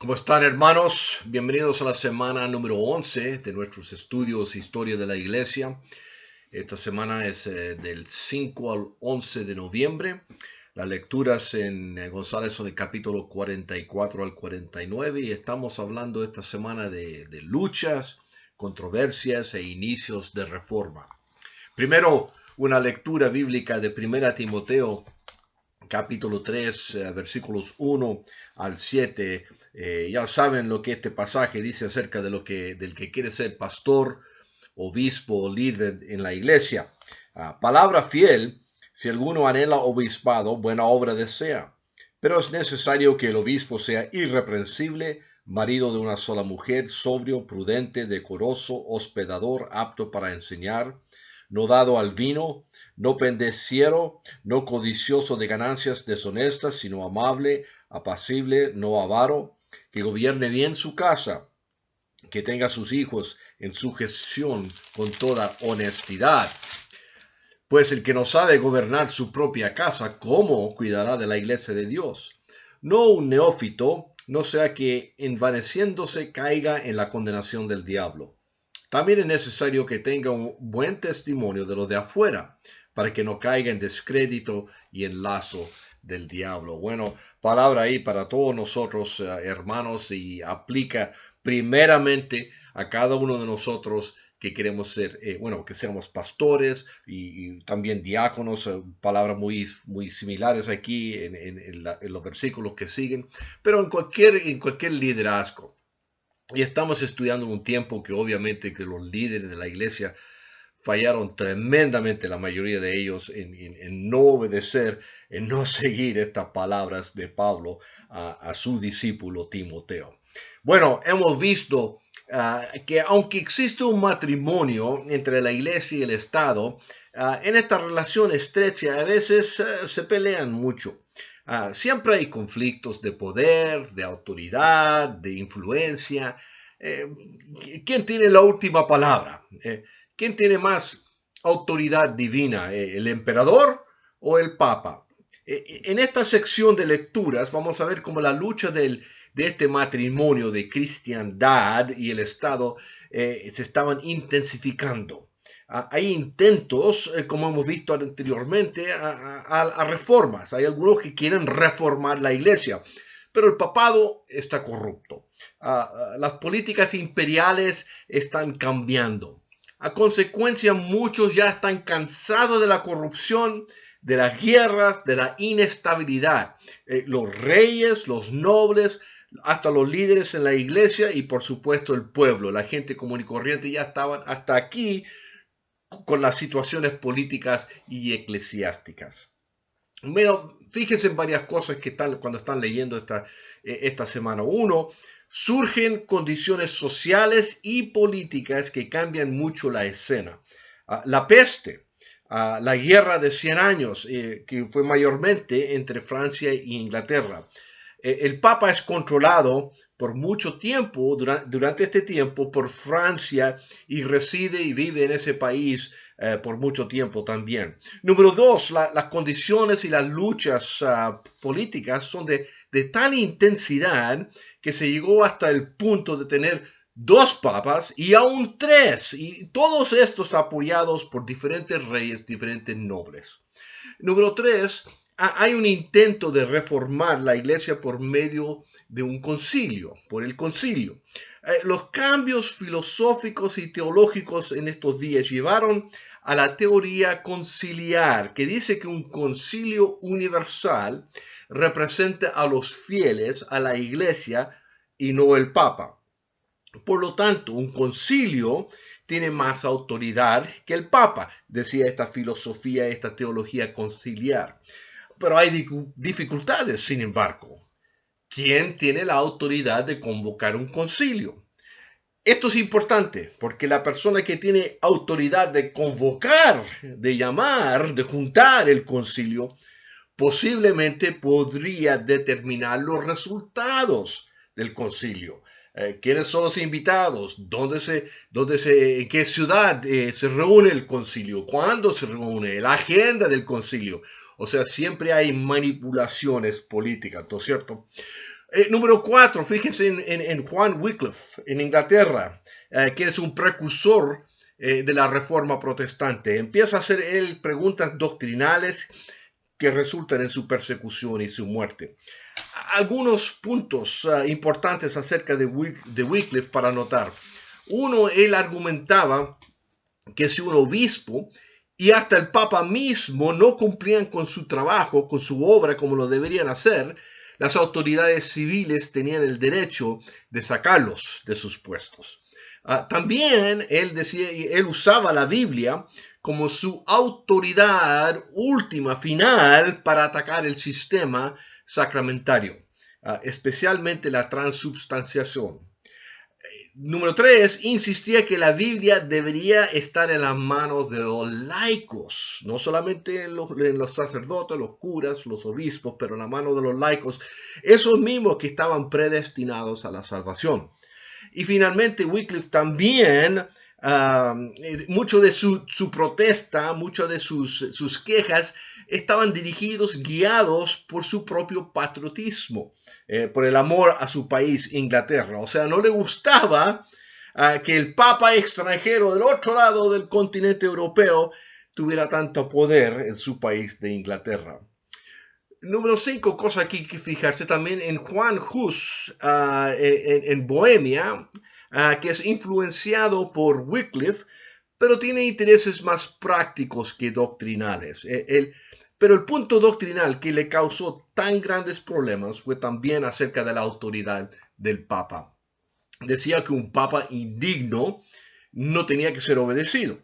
¿Cómo están, hermanos? Bienvenidos a la semana número 11 de nuestros estudios Historia de la Iglesia. Esta semana es del 5 al 11 de noviembre. Las lecturas en González son del capítulo 44 al 49 y estamos hablando esta semana de luchas, controversias e inicios de reforma. Primero, una lectura bíblica de 1 Timoteo capítulo 3, versículos 1 al 7. Ya saben lo que este pasaje dice acerca de del que quiere ser pastor, obispo o líder en la iglesia. Palabra fiel: si alguno anhela obispado, buena obra desea. Pero es necesario que el obispo sea irreprensible, marido de una sola mujer, sobrio, prudente, decoroso, hospedador, apto para enseñar, no dado al vino, no pendenciero, no codicioso de ganancias deshonestas, sino amable, apacible, no avaro, que gobierne bien su casa, que tenga a sus hijos en sujeción con toda honestidad. Pues el que no sabe gobernar su propia casa, ¿cómo cuidará de la iglesia de Dios? No un neófito, no sea que envaneciéndose caiga en la condenación del diablo. También es necesario que tenga un buen testimonio de lo de afuera, para que no caiga en descrédito y en lazo del diablo. Bueno, palabra ahí para todos nosotros, hermanos, y aplica primeramente a cada uno de nosotros que queremos ser, que seamos pastores y también diáconos, palabras muy similares aquí en los versículos que siguen, pero en cualquier liderazgo. Y estamos estudiando un tiempo que obviamente que los líderes de la iglesia fallaron tremendamente, la mayoría de ellos, en no obedecer, en no seguir estas palabras de Pablo a su discípulo Timoteo. Bueno, hemos visto que aunque existe un matrimonio entre la iglesia y el Estado, en esta relación estrecha a veces se pelean mucho. Siempre hay conflictos de poder, de autoridad, de influencia. ¿Quién tiene la última palabra? ¿Quién tiene más autoridad divina? ¿El emperador o el papa? En esta sección de lecturas vamos a ver cómo la lucha de este matrimonio de cristiandad y el Estado se estaban intensificando. Hay intentos, como hemos visto anteriormente, a reformas. Hay algunos que quieren reformar la iglesia, pero el papado está corrupto. Las políticas imperiales están cambiando. A consecuencia, muchos ya están cansados de la corrupción, de las guerras, de la inestabilidad. Los reyes, los nobles, hasta los líderes en la iglesia y por supuesto el pueblo, la gente común y corriente, ya estaban hasta aquí con las situaciones políticas y eclesiásticas. Bueno, fíjense en varias cosas que están cuando están leyendo esta semana. Uno, surgen condiciones sociales y políticas que cambian mucho la escena. La peste, la guerra de 100 años, que fue mayormente entre Francia e Inglaterra. El Papa es controlado por mucho tiempo, durante este tiempo, por Francia y reside y vive en ese país por mucho tiempo también. Número dos, las condiciones y las luchas políticas son de tal intensidad que se llegó hasta el punto de tener 2 papas y aún 3, y todos estos apoyados por diferentes reyes, diferentes nobles. Número 3, hay un intento de reformar la iglesia por medio de un concilio, por el concilio. Los cambios filosóficos y teológicos en estos días llevaron a la teoría conciliar, que dice que un concilio universal representa a los fieles, a la iglesia y no el papa. Por lo tanto, un concilio tiene más autoridad que el papa, decía esta filosofía, esta teología conciliar. Pero hay dificultades, sin embargo. ¿Quién tiene la autoridad de convocar un concilio? Esto es importante porque la persona que tiene autoridad de convocar, de llamar, de juntar el concilio, posiblemente podría determinar los resultados del concilio. ¿Quiénes son los invitados? ¿En qué ciudad se reúne el concilio? ¿Cuándo se reúne? La agenda del concilio. O sea, siempre hay manipulaciones políticas, ¿no es cierto? Número 4, fíjense en Juan Wycliffe, en Inglaterra, que es un precursor de la Reforma Protestante. Empieza a hacer él preguntas doctrinales que resultan en su persecución y su muerte. Algunos puntos importantes acerca de Wycliffe para notar. Uno, él argumentaba que si un obispo y hasta el Papa mismo no cumplían con su trabajo, con su obra como lo deberían hacer, las autoridades civiles tenían el derecho de sacarlos de sus puestos. También él usaba la Biblia como su autoridad última, final, para atacar el sistema sacramentario, especialmente la transubstanciación. Número 3, insistía que la Biblia debería estar en las manos de los laicos, no solamente en los sacerdotes, los curas, los obispos, pero en la mano de los laicos, esos mismos que estaban predestinados a la salvación. Y finalmente Wycliffe también, mucho de su protesta, muchas de sus quejas estaban guiados por su propio patriotismo, por el amor a su país, Inglaterra. O sea, no le gustaba que el papa extranjero del otro lado del continente europeo tuviera tanto poder en su país de Inglaterra. Número 5, cosa aquí que fijarse también en Juan Hus, en Bohemia, que es influenciado por Wycliffe, pero tiene intereses más prácticos que doctrinales. Pero el punto doctrinal que le causó tan grandes problemas fue también acerca de la autoridad del Papa. Decía que un Papa indigno no tenía que ser obedecido.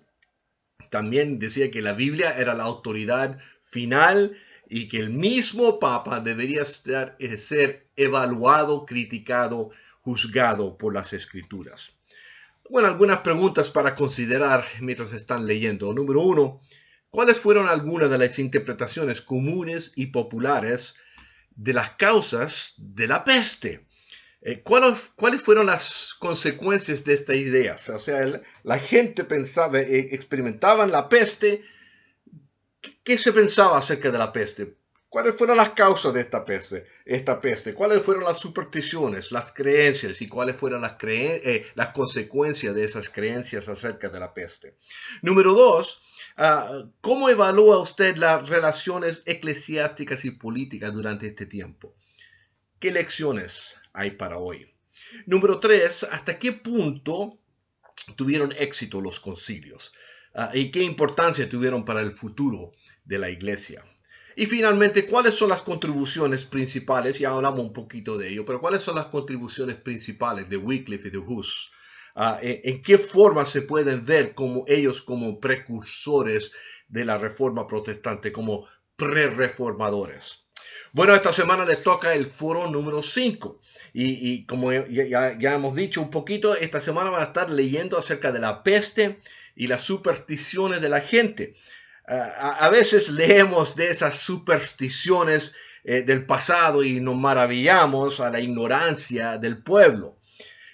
También decía que la Biblia era la autoridad final y que el mismo Papa debería ser evaluado, criticado, juzgado por las Escrituras. Bueno, algunas preguntas para considerar mientras están leyendo. Número 1, ¿cuáles fueron algunas de las interpretaciones comunes y populares de las causas de la peste? ¿Cuáles fueron las consecuencias de esta idea? O sea, la gente pensaba, experimentaban la peste. ¿Qué se pensaba acerca de la peste? ¿Cuáles fueron las causas de esta peste? ¿Cuáles fueron las supersticiones, las creencias y cuáles fueron las consecuencias de esas creencias acerca de la peste? Número 2, ¿cómo evalúa usted las relaciones eclesiásticas y políticas durante este tiempo? ¿Qué lecciones hay para hoy? Número 3, ¿hasta qué punto tuvieron éxito los concilios? ¿Y qué importancia tuvieron para el futuro de la iglesia? Y finalmente, ¿cuáles son las contribuciones principales? Ya hablamos un poquito de ello, pero ¿cuáles son las contribuciones principales de Wycliffe y de Hus? ¿En qué forma se pueden ver como ellos como precursores de la Reforma Protestante, como pre-reformadores? Bueno, esta semana les toca el foro número 5 y como ya hemos dicho un poquito, esta semana van a estar leyendo acerca de la peste y las supersticiones de la gente. A veces leemos de esas supersticiones del pasado y nos maravillamos a la ignorancia del pueblo.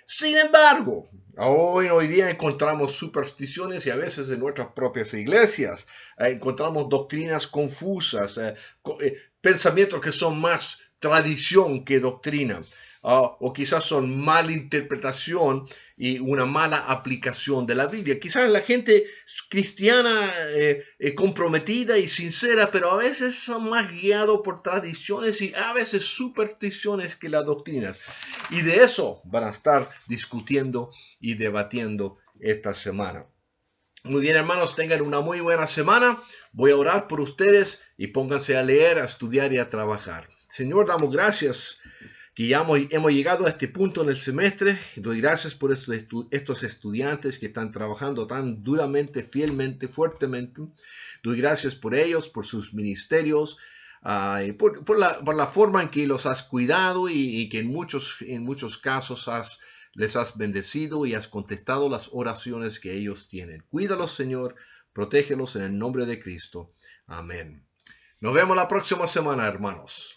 Sin embargo, hoy día encontramos supersticiones y a veces en nuestras propias iglesias encontramos doctrinas confusas, pensamientos que son más tradición que doctrina. O quizás son mala interpretación y una mala aplicación de la Biblia. Quizás la gente cristiana comprometida y sincera, pero a veces son más guiados por tradiciones y a veces supersticiones que las doctrinas. Y de eso van a estar discutiendo y debatiendo esta semana. Muy bien, hermanos, tengan una muy buena semana. Voy a orar por ustedes y pónganse a leer, a estudiar y a trabajar. Señor, damos gracias que ya hemos llegado a este punto en el semestre. Doy gracias por estos estudiantes que están trabajando tan duramente, fielmente, fuertemente. Doy gracias por ellos, por sus ministerios, por la forma en que los has cuidado y que en muchos casos les has bendecido y has contestado las oraciones que ellos tienen. Cuídalos, Señor, protégelos en el nombre de Cristo. Amén. Nos vemos la próxima semana, hermanos.